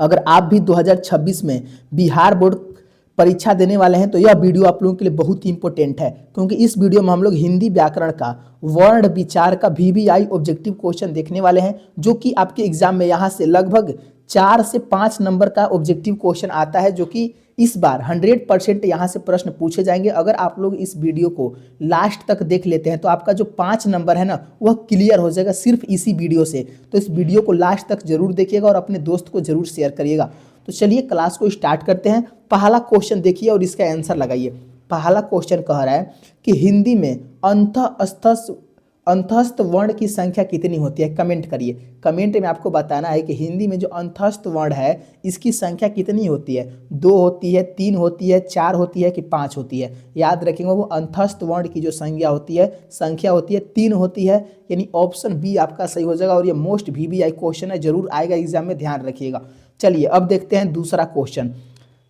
अगर आप भी 2026 में बिहार बोर्ड परीक्षा देने वाले हैं तो यह वीडियो आप लोगों के लिए बहुत ही इंपॉर्टेंट है, क्योंकि इस वीडियो में हम लोग हिंदी व्याकरण का वर्ण विचार का VVI ऑब्जेक्टिव क्वेश्चन देखने वाले हैं, जो कि आपके एग्जाम में यहाँ से लगभग 4 से 5 नंबर का ऑब्जेक्टिव क्वेश्चन आता है, जो कि इस बार 100% यहाँ से प्रश्न पूछे जाएंगे। अगर आप लोग इस वीडियो को लास्ट तक देख लेते हैं तो आपका जो 5 नंबर है ना वह क्लियर हो जाएगा सिर्फ इसी वीडियो से। तो इस वीडियो को लास्ट तक जरूर देखिएगा और अपने दोस्त को जरूर शेयर करिएगा। तो चलिए क्लास को स्टार्ट करते हैं। पहला क्वेश्चन देखिए और इसका आंसर लगाइए। पहला क्वेश्चन कह रहा है कि हिंदी में अंतस्थ वर्ण की संख्या कितनी होती है। कमेंट करिए। कमेंट में आपको बताना है कि हिंदी में जो अंतस्थ वर्ण है इसकी संख्या कितनी होती है। 2 होती है, 3 होती है, 4 होती है कि 5 होती है। याद रखेंगे वो अंतस्थ वर्ण की जो संख्या होती है 3 होती है, यानी ऑप्शन बी आपका सही हो जाएगा। और ये मोस्ट VVI क्वेश्चन है, जरूर आएगा एग्जाम में, ध्यान रखिएगा। चलिए अब देखते हैं दूसरा क्वेश्चन।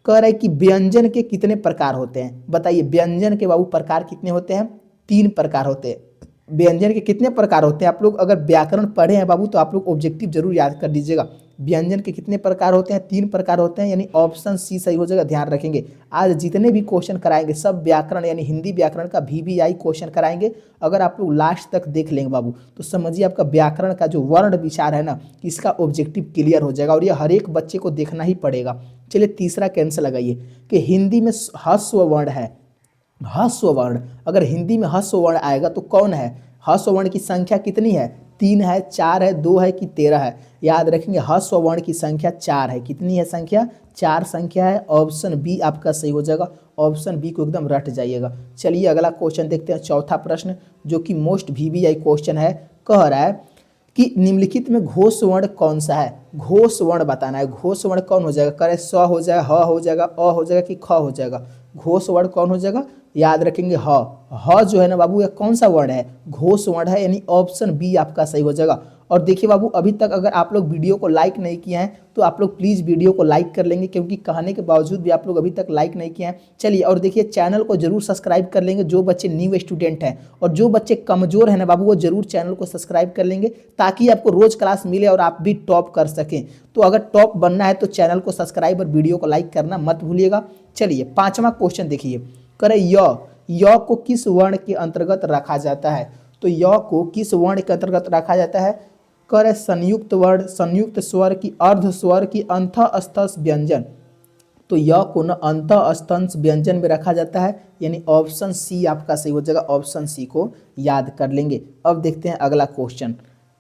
कह रहा है कि व्यंजन के कितने प्रकार होते हैं। बताइए व्यंजन के बाबू प्रकार कितने होते हैं। 3 प्रकार होते हैं। व्यंजन के कितने प्रकार होते हैं। आप लोग अगर व्याकरण पढ़े हैं बाबू तो आप लोग ऑब्जेक्टिव जरूर याद कर दीजिएगा। व्यंजन के कितने प्रकार होते हैं। 3 प्रकार होते हैं, यानी ऑप्शन सी सही हो जाएगा। ध्यान रखेंगे आज जितने भी क्वेश्चन कराएंगे सब व्याकरण यानी हिंदी व्याकरण का VVI क्वेश्चन कराएंगे। अगर आप लोग लास्ट तक देख लेंगे बाबू तो समझिए आपका व्याकरण का जो वर्ण विचार है ना इसका ऑब्जेक्टिव क्लियर हो जाएगा और यह हर एक बच्चे को देखना ही पड़ेगा। चलिए तीसरा कैंसर लगाइए कि हिंदी में ह्रस्व वर्ण है। ह्रस्व वर्ण, अगर हिंदी में ह्रस्व वर्ण आएगा तो कौन है। ह्रस्व वर्ण की संख्या कितनी है। 3 है, 4 है, 2 है कि 13 है। याद रखेंगे ह्रस्व वर्ण की संख्या 4 है। कितनी है संख्या। 4 संख्या है। ऑप्शन बी आपका सही हो जाएगा। ऑप्शन बी को एकदम रट जाइएगा। चलिए अगला क्वेश्चन देखते हैं। चौथा प्रश्न जो कि मोस्ट VVI क्वेश्चन है। कह रहा है कि निम्नलिखित में घोष वर्ण कौन सा है। घोष वर्ण बताना है। घोष वर्ण कौन हो जाएगा। करे स हो जाएगा, ह हो जाएगा, अ हो जाएगा कि ख हो जाएगा। घोष वर्ण कौन हो जाएगा। याद रखेंगे ह जो है ना बाबू यह कौन सा वर्ण है। घोष वर्ण है, यानी ऑप्शन बी आपका सही हो जाएगा। और देखिए बाबू अभी तक अगर आप लोग वीडियो को लाइक नहीं किए हैं तो आप लोग प्लीज़ वीडियो को लाइक कर लेंगे, क्योंकि कहने के बावजूद भी आप लोग अभी तक लाइक नहीं किए हैं। चलिए और देखिए चैनल को जरूर सब्सक्राइब कर लेंगे जो बच्चे न्यू स्टूडेंट हैं, और जो बच्चे कमज़ोर हैं ना बाबू वो जरूर चैनल को सब्सक्राइब कर लेंगे ताकि आपको रोज़ क्लास मिले और आप भी टॉप कर सकें। तो अगर टॉप बनना है तो चैनल को सब्सक्राइब और वीडियो को लाइक करना मत भूलिएगा। चलिए पाँचवा क्वेश्चन देखिए। करे य को किस वर्ण के अंतर्गत रखा जाता है। तो य को किस वर्ण के अंतर्गत रखा जाता है। करे संयुक्त वर्ण, संयुक्त स्वर की, अर्ध स्वर की, अंतःस्थंस व्यंजन। तो य को न अंतःस्थंस व्यंजन में रखा जाता है, यानी ऑप्शन सी आपका सही हो जाएगा। ऑप्शन सी को याद कर लेंगे। अब देखते हैं अगला क्वेश्चन।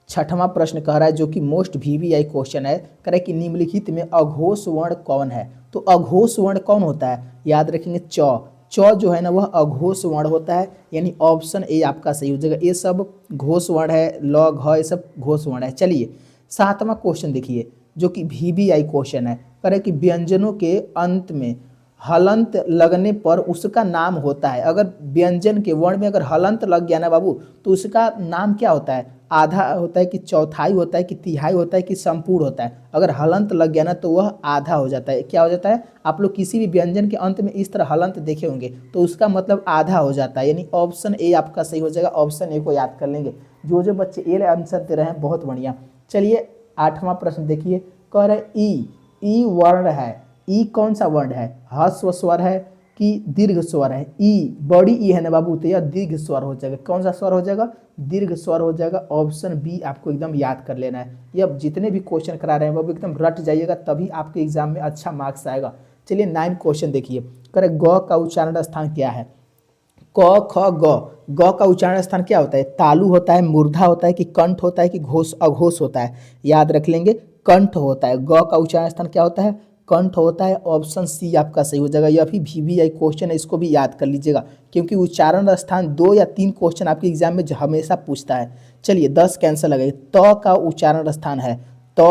छठवां प्रश्न कह रहा है जो कि मोस्ट VVI क्वेश्चन है। कह रहा है कि निम्नलिखित में अघोष वर्ण कौन है। तो अघोष वर्ण कौन होता है। याद रखेंगे च जो है ना वह अघोष वर्ण होता है, यानी ऑप्शन ए आपका सही हो जाएगा। ये सब घोष वर्ण है, ल घ ये सब घोष वर्ण है। चलिए सातवां क्वेश्चन देखिए जो कि VVI क्वेश्चन है। कह रहे कि व्यंजनों के अंत में हलंत लगने पर उसका नाम होता है। अगर व्यंजन के वर्ण में अगर हलंत लग गया ना बाबू तो उसका नाम क्या होता है। आधा होता है कि चौथाई होता है कि तिहाई होता है कि संपूर्ण होता है। अगर हलंत लग गया ना तो वह आधा हो जाता है। क्या हो जाता है। आप लोग किसी भी व्यंजन के अंत में इस तरह हलंत देखे होंगे तो उसका मतलब आधा हो जाता है, यानी ऑप्शन ए आपका सही हो जाएगा। ऑप्शन ए को याद कर लेंगे। जो बच्चे ए आंसर दे रहे हैं बहुत बढ़िया। चलिए आठवां प्रश्न देखिए। कह रहे ई वर्ण है। ई कौन सा वर्ण है। ह्रस्व स्वर है कि दीर्घ स्वर है। ई बड़ी ई है ना बाबू तो यह दीर्घ स्वर हो जाएगा। कौन सा स्वर हो जाएगा। दीर्घ स्वर हो जाएगा। ऑप्शन बी आपको एकदम याद कर लेना है। ये अब जितने भी क्वेश्चन करा रहे हैं वो एकदम रट जाइएगा, तभी आपके एग्जाम में अच्छा मार्क्स आएगा। चलिए 9 क्वेश्चन देखिए। करे ग का उच्चारण स्थान क्या है। क ख ग का उच्चारण स्थान क्या होता है। तालु होता है, मूर्धा होता है कि कंठ होता है कि घोष अघोष होता है। याद रख लेंगे कंठ होता है। ग का उच्चारण स्थान क्या होता है। कंठ होता है। ऑप्शन सी आपका सही हो जाएगा। यह भी VVI क्वेश्चन है, इसको भी याद कर लीजिएगा, क्योंकि उच्चारण स्थान 2 या 3 क्वेश्चन आपके एग्जाम में हमेशा पूछता है। चलिए 10 कैंसर लगाइए। त का उच्चारण स्थान है। त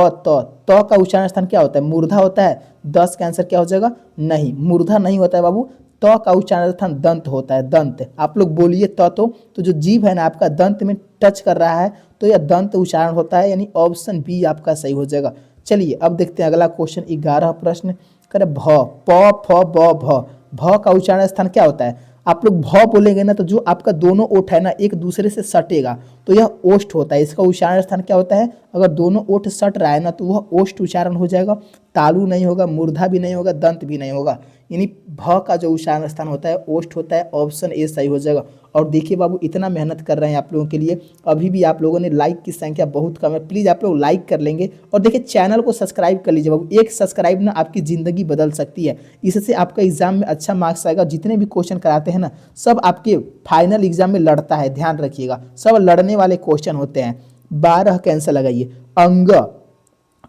का उच्चारण स्थान क्या होता है। मूर्धा होता है। 10 का आंसर क्या हो जाएगा। नहीं, मूर्धा नहीं होता है बाबू। त का उच्चारण स्थान दंत होता है। दंत आप लोग बोलिए तो जो जीभ है ना आपका दंत में टच कर रहा है तो यह दंत उच्चारण होता है, यानी ऑप्शन बी आपका सही हो जाएगा। चलिए अब देखते हैं अगला क्वेश्चन। 11 प्रश्न। करे भ प फ ब भ। भ का उच्चारण स्थान क्या होता है। आप लोग भ बोलेंगे ना तो जो आपका दोनों ओठ है ना एक दूसरे से सटेगा तो यह ओष्ठ होता है। इसका उच्चारण स्थान क्या होता है। अगर दोनों ओठ सट रहा है ना तो वह ओष्ठ उच्चारण हो जाएगा। तालु नहीं होगा, मूर्धा भी नहीं होगा, दंत भी नहीं होगा, यानी भ का जो उच्चारण स्थान होता है ओष्ठ होता है। ऑप्शन ए सही हो जाएगा। और देखिए बाबू, इतना मेहनत कर रहे हैं आप लोगों के लिए, अभी भी आप लोगों ने लाइक की संख्या बहुत कम है, प्लीज़ आप लोग लाइक कर लेंगे। और देखिए चैनल को सब्सक्राइब कर लीजिए बाबू, एक सब्सक्राइब ना आपकी ज़िंदगी बदल सकती है। इससे आपका एग्जाम में अच्छा मार्क्स आएगा। जितने भी क्वेश्चन कराते हैं ना, सब आपके फाइनल एग्जाम में लड़ता है, ध्यान रखिएगा, सब लड़ने वाले क्वेश्चन होते हैं। 12 कैंसर लगाइए। अंग,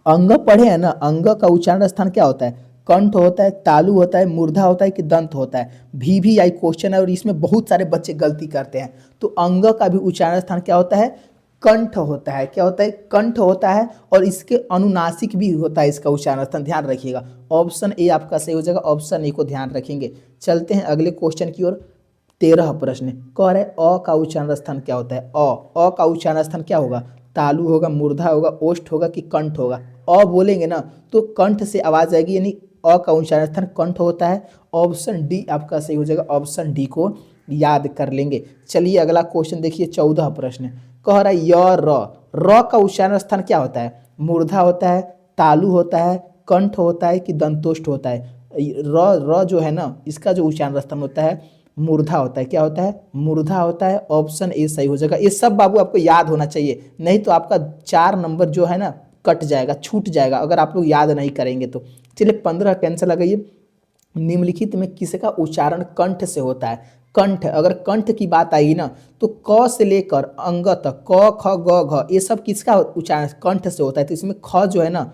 अंग पढ़े हैं ना, अंग का उच्चारण स्थान क्या होता है? कंठ होता है, तालु होता है, मूर्धा होता है कि दंत होता है? भी आई क्वेश्चन है और इसमें बहुत सारे बच्चे गलती करते हैं। तो अंग का भी उच्चारण स्थान क्या होता है? कंठ होता है। क्या होता है? कंठ होता है। और इसके अनुनासिक भी होता है इसका उच्चारण स्थान, ध्यान रखिएगा। ऑप्शन ए आपका सही हो जाएगा, ऑप्शन ए को ध्यान रखेंगे। चलते हैं अगले क्वेश्चन की ओर। 13 प्रश्न कह रहे अ का उच्चारण स्थान क्या होता है? अ का उच्चारण स्थान क्या होगा? तालु होगा, मूर्धा होगा, ओष्ठ होगा कि कंठ होगा? अ बोलेंगे ना तो कंठ से आवाज आएगी, यानी अ का उच्चारण स्थान कंठ होता है। ऑप्शन डी आपका सही हो जाएगा, ऑप्शन डी को याद कर लेंगे। चलिए अगला क्वेश्चन देखिए, 14 प्रश्न कह रहा है य र का उच्चारण स्थान क्या होता है? मूर्धा होता है, तालु होता है, कंठ होता है कि दंतोष्ठ होता है? र जो है ना, इसका जो उच्चारण स्थान होता है मूर्धा होता है। क्या होता है? मूर्धा होता है। ऑप्शन ए सही हो जाएगा। ये सब बाबू आपको याद होना चाहिए, नहीं तो आपका 4 नंबर जो है ना कट जाएगा, छूट जाएगा, अगर आप लोग याद नहीं करेंगे तो। चलिए 15 कैंसर लगाइए। निम्नलिखित में किसका उच्चारण कंठ से होता है? कंठ, अगर कंठ की बात आई ना तो क से लेकर अंग तक, क ख ग घ, ये सब किसका उच्चारण कंठ से होता है? तो इसमें ख जो है ना,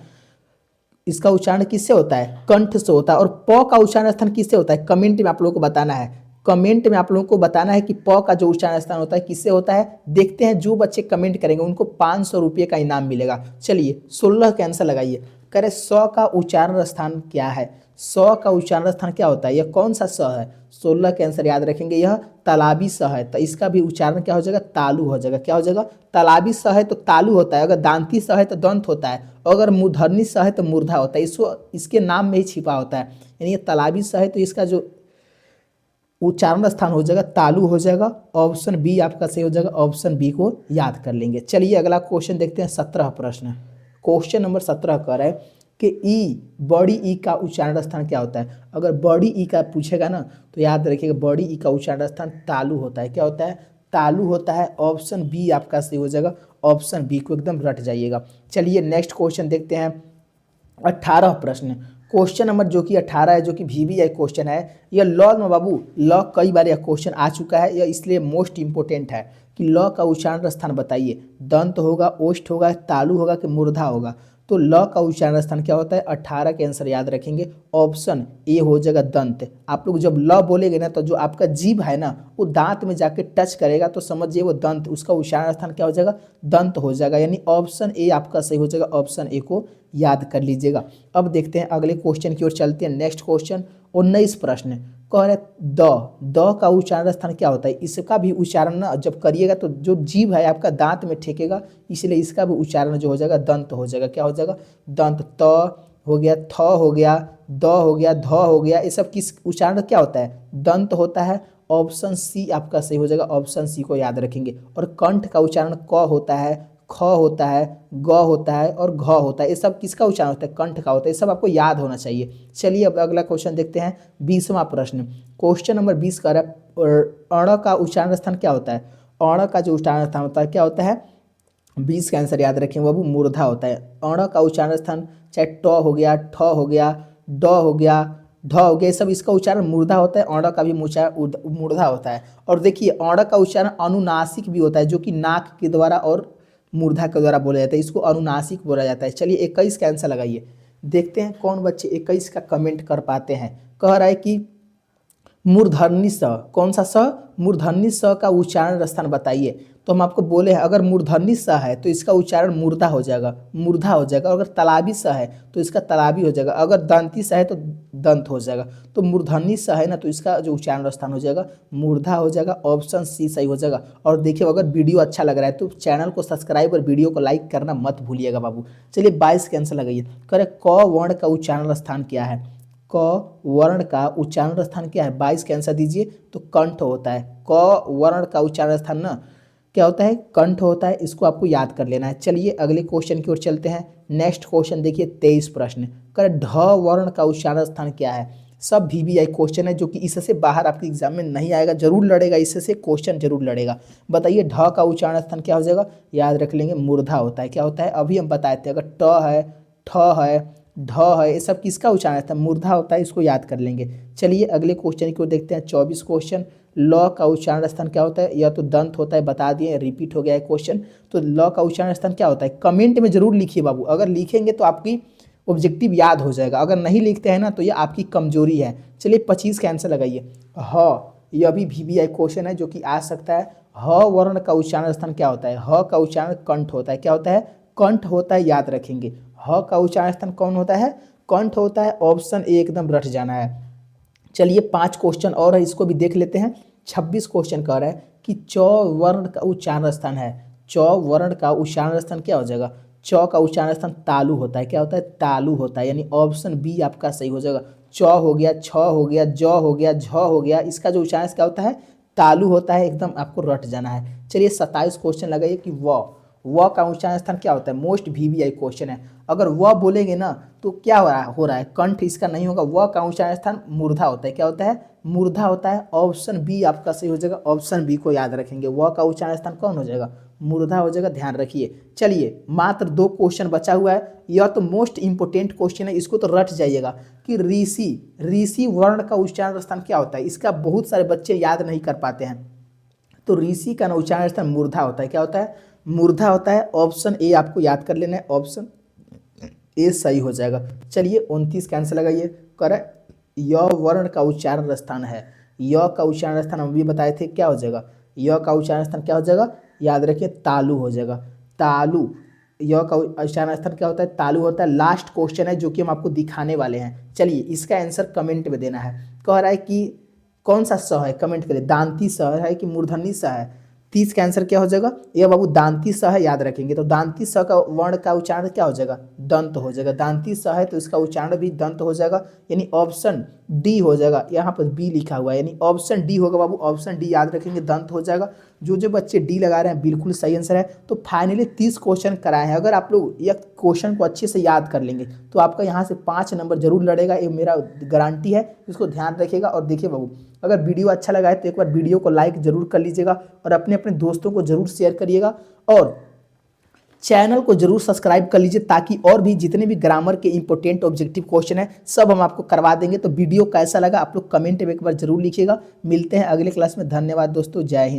इसका उच्चारण किससे होता है? कंठ से होता है। और प का उच्चारण स्थान किससे होता है? कमेंट में आप लोगों को बताना है, कमेंट में आप लोगों को बताना है कि प का जो उच्चारण स्थान होता है किससे होता है। देखते हैं जो बच्चे कमेंट करेंगे उनको 500 रुपये का इनाम मिलेगा। चलिए 16 का आंसर लगाइए। कह रहे स का उच्चारण स्थान क्या है? स का उच्चारण स्थान क्या होता है? यह कौन सा स है? 16 के आंसर याद रखेंगे, यह तालाबी स है, तो इसका भी उच्चारण क्या हो जाएगा? तालु हो जाएगा। क्या हो जाएगा? तालाबी स है तो तालु होता है, अगर दांती स है तो दंत होता है, अगर मूर्धन्य स है तो मूर्धा होता है। इसको इसके नाम में ही छिपा होता है, यानी ये तालाबी स है तो इसका जो उच्चारण स्थान हो जाएगा तालु हो जाएगा। ऑप्शन बी आपका सही हो जाएगा, ऑप्शन बी को याद कर लेंगे। चलिए अगला क्वेश्चन देखते हैं, 17 प्रश्न। क्वेश्चन नंबर 17 कह रहा है कि ई, बड़ी ई का उच्चारण स्थान क्या होता है? अगर बड़ी ई का पूछेगा ना तो याद रखिएगा, बड़ी ई का उच्चारण स्थान तालु होता है। क्या होता है? तालु होता है। ऑप्शन बी आपका सही हो जाएगा, ऑप्शन बी को एकदम रट जाइएगा। चलिए नेक्स्ट क्वेश्चन देखते हैं, 18 प्रश्न। क्वेश्चन नंबर जो कि 18 है, जो कि VVI क्वेश्चन है। यह लॉ में बाबू, लॉ कई बार यह क्वेश्चन आ चुका है, यह इसलिए मोस्ट इंपोर्टेंट है कि लॉ का उच्चारण स्थान बताइए। दंत होगा, ओष्ठ होगा, तालु होगा कि मूर्धा होगा? तो ल का उच्चारण स्थान क्या होता है? 18 के आंसर याद रखेंगे, ऑप्शन ए हो जाएगा दंत। आप लोग जब ल बोलेंगे ना तो जो आपका जीभ है ना वो दांत में जाके टच करेगा तो समझिए वो दंत, उसका उच्चारण स्थान क्या हो जाएगा? दंत हो जाएगा, यानी ऑप्शन ए आपका सही हो जाएगा, ऑप्शन ए को याद कर लीजिएगा। अब देखते हैं अगले क्वेश्चन की ओर चलते हैं। नेक्स्ट क्वेश्चन 19 प्रश्न कह रहे द का उच्चारण स्थान क्या होता है? इसका भी उच्चारण ना जब करिएगा तो जो जीभ है आपका दांत में ठेकेगा, इसलिए इसका भी उच्चारण जो हो जाएगा दंत हो जाएगा। क्या हो जाएगा? दंत। त हो गया, थ हो गया, द हो गया, ध हो गया, ये सब किस उच्चारण क्या होता है? दंत होता है। ऑप्शन सी आपका सही हो जाएगा, ऑप्शन सी को याद रखेंगे। और कंठ का उच्चारण क होता है, ख होता है, ग होता है और घ होता है, ये सब किसका उच्चारण होता है? कंठ का होता है। ये सब आपको याद होना चाहिए। चलिए अब अगला क्वेश्चन देखते हैं, 20वां प्रश्न। क्वेश्चन नंबर 20 का अण का उच्चारण स्थान क्या होता है? अण का जो उच्चारण स्थान होता है क्या होता है? 20 का आंसर याद रखें बाबू, मूर्धा होता है। अण का उच्चारण स्थान चाहे ट हो गया, ठ हो गया, ड हो गया, ढ हो गया, सब इसका उच्चारण मूर्धा होता है। अण का भी उच्चारण मूर्धा होता है। और देखिए अण का उच्चारण अनुनासिक भी होता है, जो कि नाक के द्वारा और मूर्धा के द्वारा बोला जाता है, इसको अनुनासिक बोला जाता है। चलिए 21 का आंसर लगाइए, देखते हैं कौन बच्चे 21 का कमेंट कर पाते हैं। कह रहा है कि मूर्धन्य स, कौन सा स? मूर्धन्य स का उच्चारण स्थान बताइए। तो हम आपको बोले हैं अगर मूर्धन्य स है तो इसका उच्चारण मूर्धा हो जाएगा, मूर्धा हो जाएगा। अगर तालाबी स है तो इसका तालाबी हो जाएगा। अगर दंती स है तो दंत हो जाएगा। तो मूर्धन्य स है ना तो इसका जो उच्चारण स्थान हो जाएगा मूर्धा हो जाएगा। ऑप्शन सी सही हो जाएगा। और देखिए अगर वीडियो अच्छा लग रहा है तो चैनल को सब्सक्राइब और वीडियो को लाइक करना मत भूलिएगा बाबू। चलिए 22 के आंसर लगाइए। कह रहे क वर्ण का उच्चारण स्थान क्या है? क वर्ण का उच्चारण स्थान क्या है? 22 के आंसर दीजिए। तो कंठ होता है। क वर्ण का उच्चारण स्थान ना क्या होता है, कंठ होता है, इसको आपको याद कर लेना है। चलिए अगले क्वेश्चन की ओर चलते हैं। नेक्स्ट क्वेश्चन देखिए 23 प्रश्न, कर ढ वर्ण का उच्चारण स्थान क्या है। सब VBI क्वेश्चन है जो कि इससे बाहर आपके एग्जाम में नहीं आएगा, जरूर लड़ेगा, इससे क्वेश्चन जरूर लड़ेगा। बताइए ढ का उच्चारण स्थान क्या हो जाएगा, याद रख लेंगे मूर्धा होता है। क्या होता है, अभी हम बताए थे, अगर ट है, ठ है, ढ है, ये सब किसका उच्चारण स्थान, मूर्धा होता है, इसको याद कर लेंगे। चलिए अगले क्वेश्चन की ओर देखते हैं। 24 क्वेश्चन, ल का उच्चारण स्थान क्या होता है, या तो दंत होता है, बता दिए, रिपीट हो गया है क्वेश्चन। तो ल का उच्चारण स्थान क्या होता है, कमेंट में जरूर लिखिए बाबू, अगर लिखेंगे तो आपकी ऑब्जेक्टिव याद हो जाएगा, अगर नहीं लिखते हैं ना तो ये आपकी कमजोरी है। चलिए 25 का आंसर लगाइए। ह, यह भी VBI क्वेश्चन है जो कि आ सकता है। ह वर्ण का उच्चारण स्थान क्या होता है, ह का उच्चारण कंठ होता है। क्या होता है, कंठ होता है, याद रखेंगे। ह का उच्चारण स्थान कौन होता है, कंठ होता है। ऑप्शन ए एकदम रट जाना है। चलिए 5 क्वेश्चन और है, इसको भी देख लेते हैं। 26 क्वेश्चन कह रहा है कि च वर्ण का उच्चारण स्थान है, च वर्ण का उच्चारण स्थान क्या हो जाएगा, च का उच्चारण स्थान तालु होता है। क्या होता है, तालु होता है, यानी ऑप्शन बी आपका सही हो जाएगा। च हो गया, छ हो गया, ज हो गया, झ हो गया, इसका जो उच्चारण क्या होता है, तालु होता है, एकदम आपको रट जाना है। चलिए 27 क्वेश्चन लगाइए कि व का उच्चारण स्थान क्या होता है, मोस्ट VBI क्वेश्चन है। अगर व बोलेंगे ना तो क्या हो रहा है, कंठ इसका नहीं होगा, व का उच्चारण स्थान मूर्धा होता है। क्या होता है, मूर्धा होता है। ऑप्शन बी आपका सही हो जाएगा, ऑप्शन बी को याद रखेंगे। व का उच्चारण स्थान कौन हो जाएगा, मूर्धा हो जाएगा, ध्यान रखिए। चलिए मात्र 2 क्वेश्चन बचा हुआ है, यह तो मोस्ट इंपोर्टेंट क्वेश्चन है, इसको तो रट जाइएगा कि ऋषि वर्ण का उच्चारण स्थान क्या होता है। इसका बहुत सारे बच्चे याद नहीं कर पाते हैं। तो ऋषि का उच्चारण स्थान मूर्धा होता है। क्या होता है, मूर्धा होता है। ऑप्शन ए आपको याद कर लेना है, ऑप्शन ए सही हो जाएगा। चलिए 29 का आंसर लगाइए। करेक्ट, य वर्ण का उच्चारण स्थान है, य का उच्चारण स्थान हम भी बताए थे, क्या हो जाएगा, य का उच्चारण स्थान क्या हो जाएगा, याद रखिए तालु हो जाएगा। तालु, य का उच्चारण स्थान क्या होता है, तालु होता है। लास्ट क्वेश्चन है जो कि हम आपको दिखाने वाले हैं। चलिए इसका आंसर कमेंट में देना है। कह रहा है कि कौन सा स है, कमेंट करिए, दांती स है कि मूर्धनी स है। 30 का आंसर क्या हो जाएगा, ये बाबू दांती स है, याद रखेंगे। तो दांती स का वर्ण का उच्चारण क्या हो जाएगा, दंत हो जाएगा। दांती स है तो इसका उच्चारण भी दंत हो जाएगा, यानी ऑप्शन डी हो जाएगा। यहाँ पर बी लिखा हुआ है, यानी ऑप्शन डी होगा बाबू, ऑप्शन डी याद रखेंगे, दंत हो जाएगा। जो बच्चे डी लगा रहे हैं बिल्कुल सही आंसर है। तो फाइनली 30 क्वेश्चन कराए हैं, अगर आप लोग एक क्वेश्चन को अच्छे से याद कर लेंगे तो आपका यहाँ से 5 नंबर जरूर लड़ेगा, ये मेरा गारंटी है, इसको ध्यान रखिएगा। और देखिए बाबू, अगर वीडियो अच्छा लगा है तो एक बार वीडियो को लाइक जरूर कर लीजिएगा और अपने अपने दोस्तों को जरूर शेयर करिएगा, और चैनल को जरूर सब्सक्राइब कर लीजिए, ताकि और भी जितने भी ग्रामर के इंपॉर्टेंट ऑब्जेक्टिव क्वेश्चन है सब हम आपको करवा देंगे। तो वीडियो कैसा लगा आप लोग कमेंट में एक बार जरूर लिखिएगा। मिलते हैं अगले क्लास में, धन्यवाद दोस्तों, जय हिंद।